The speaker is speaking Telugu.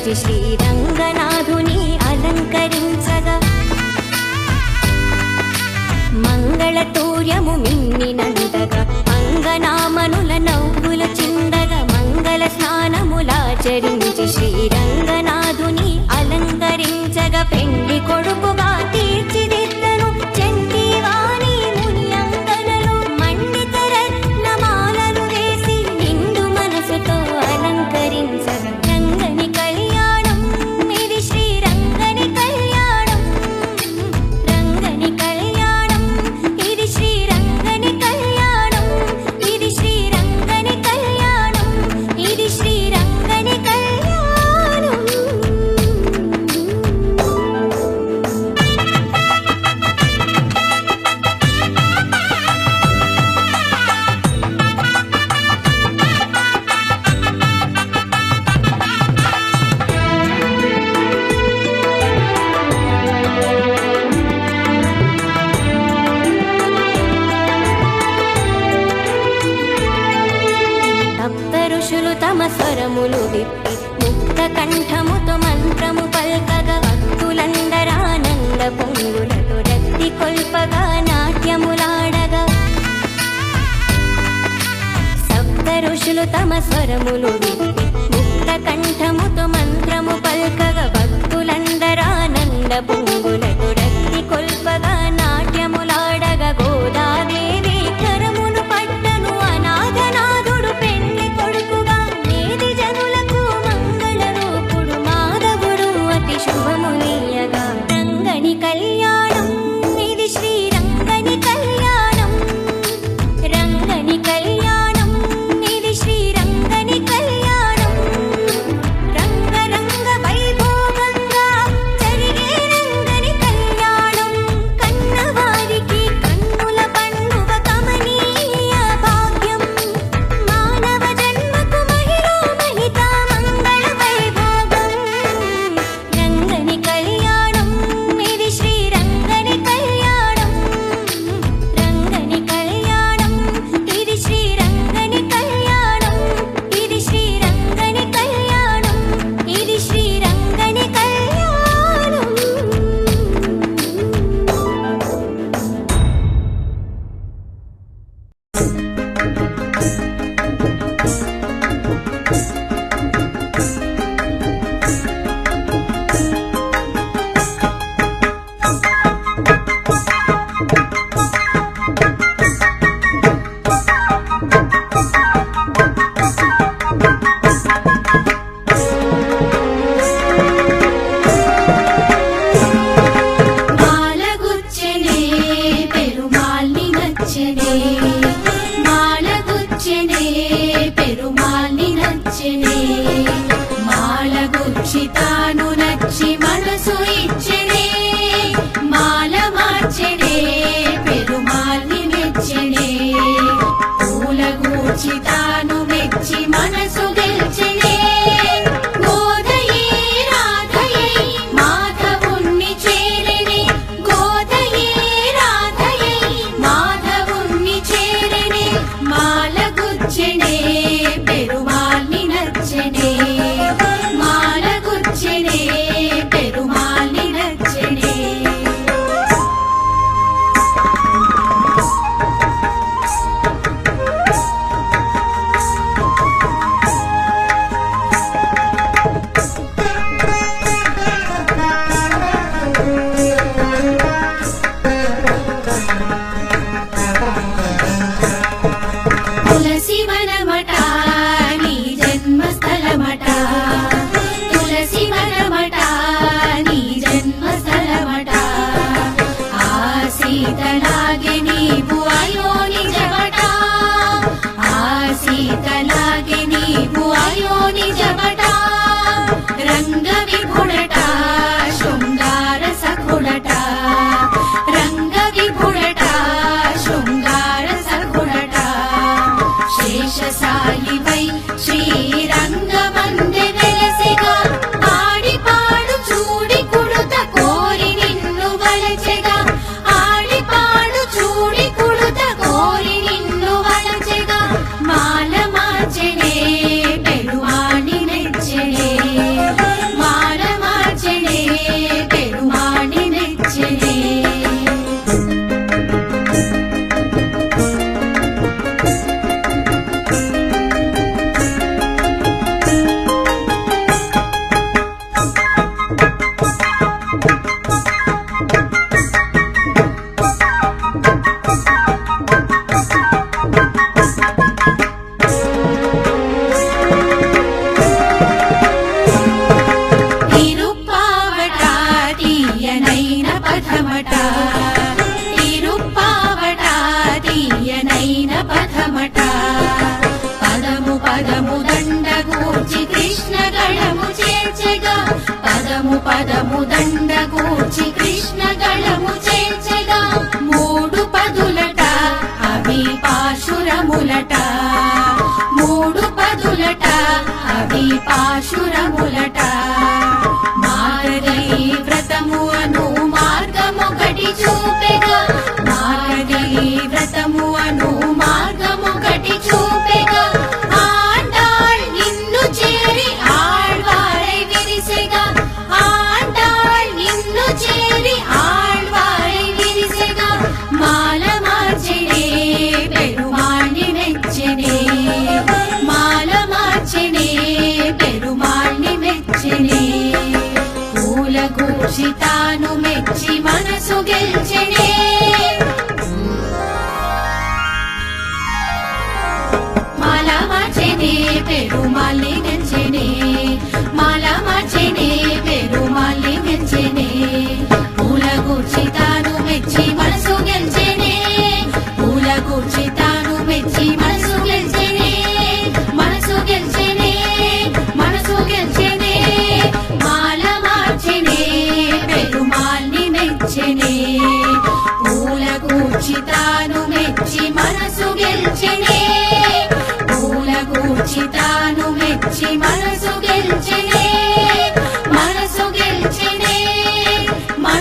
ఆచరించి శ్రీరంగనాథుని అలంకరించగా మంగళతూర్యము మిన్నినంతగా అంగనామనుల నవ్వుల చిందగా మంగళ స్నానములాచరించి శ్రీరంగనాథుని అలంకరించగా పెండ్లి కొడుకుగా తీర్చిదిద్దను చంటివాణి ముల్లంకనలు మండిత రత్నమాలలు వేసి నిండు మనసుతో అలంకరించగా రంగని కళ్యాణం ఇది శ్రీరంగని కళ్యాణం రంగని కళ్యాణం ఇది శ్రీరంగని కళ్యాణం ఇది శ్రీరంగని కళ్యాణం ఇది శ్రీరంగని కళ్యాణం సప్త ఋషులు తమ స్వరములు విప్పి ముక్త కంఠముతో మంత్రము పల్కగా భక్తులందరానంద పొంగులతో రక్తి కొల్పగా నాట్యములాడగా సప్త ఋషులు తమ స్వరములు విప్పి ముక్త కంఠముతో మంత్రము పల్కగా భక్తులందరానంద పొంగులతో రక్తి కొల్పగా నాట్యములాడగా గోదాదేవి కరమును పట్టను అనాథనాథుడు పెళ్లి కొడుకుగా నేది జనులకు మంగళ రూపుడు మాధవుడు అతి శుభములీయగా రంగని కళ్యాణం ఇది శ్రీరంగని కళ్యాణం రంగని కళ్యాణం ఇది శ్రీరంగని కళ్యాణం రంగరంగ వైభోగంగా జరిగే రంగని కళ్యాణం కన్నవారికి కన్నుల పండుగ కమనీయ భాగ్యం మానవ జన్మకు మహిరో మహిత మంగళ వైభోగం రంగని కళ్యాణం ఇది శ్రీరంగని కళ్యాణం రంగని కళ్యాణం ఇది శ్రీరంగని కళ్యాణం ఇది శ్రీరంగని కళ్యాణం ఇది శ్రీరంగని కళ్యాణం మాలగుచ్చెనే పెరుమాల్ని నచ్చెనే మాలగుచ్చెనే పెరుమాల్ని నచ్చెనే మాలగుచ్చి తాను నచ్చి మనసు ఇచ్చెనే మాల మార్చెనే పెరుమాల్ని మెచ్చెనే పూలగూర్చి తాను మెచ్చి మనసు గెల్చెనే గోదయే రాధయే మాధవుణ్ణి చేరెనే గోదయే రాధయే మాధవుణ్ణి చేరెనే మాలగుచ్చెనే పెరుమాల్ని నచ్చెనే మాలగుచ్చెనే గూర్చి కృష్ణ గళము చేర్చెగా పదము పదము దండ గూర్చి కృష్ణ గళము చేర్చెగా మూడు పదులట అవి పాశురములట మూడు పదులట అవి పాశురములట మార్గై వ్రతము అను మార్గమొకటి చూపెగా మార్గై వ్రతము అను మార్గమొకటి చూపెగా ఆండాళ్ నిన్ను చేరి ఆళ్వారై విరిసెగా ఆండాళ్ నిన్ను చేరి ఆళ్వారై విరిసెగా మాల మార్చెనే పెరుమాళ్ళి మెచ్చెనే మాల మార్చెనే పెరుమాళ్ళి మెచ్చెనే పూల గూర్చి తాను మెచ్చి మనసు గెల్చెనే మాల మార్చెనే పెరుమాళ్ళి మెచ్చెనే మాల మార్చెనే పెరుమాళ్ళి మెచ్చెనే పూల గూర్చి తాను మెచ్చి మనసు గెల్చెనే పూల గూర్చి తాను మెచ్చి మనసు గెల్చెనే మనసు గెల్చెనే మనసు గెల్చెనే మాల మార్చెనే పెరుమాళ్ళి మెచ్చెనే పూల గూర్చి తాను మెచ్చి మనసు గెల్చెనే పూల గూర్చి తాను మెచ్చి మనసు గెల్చెనే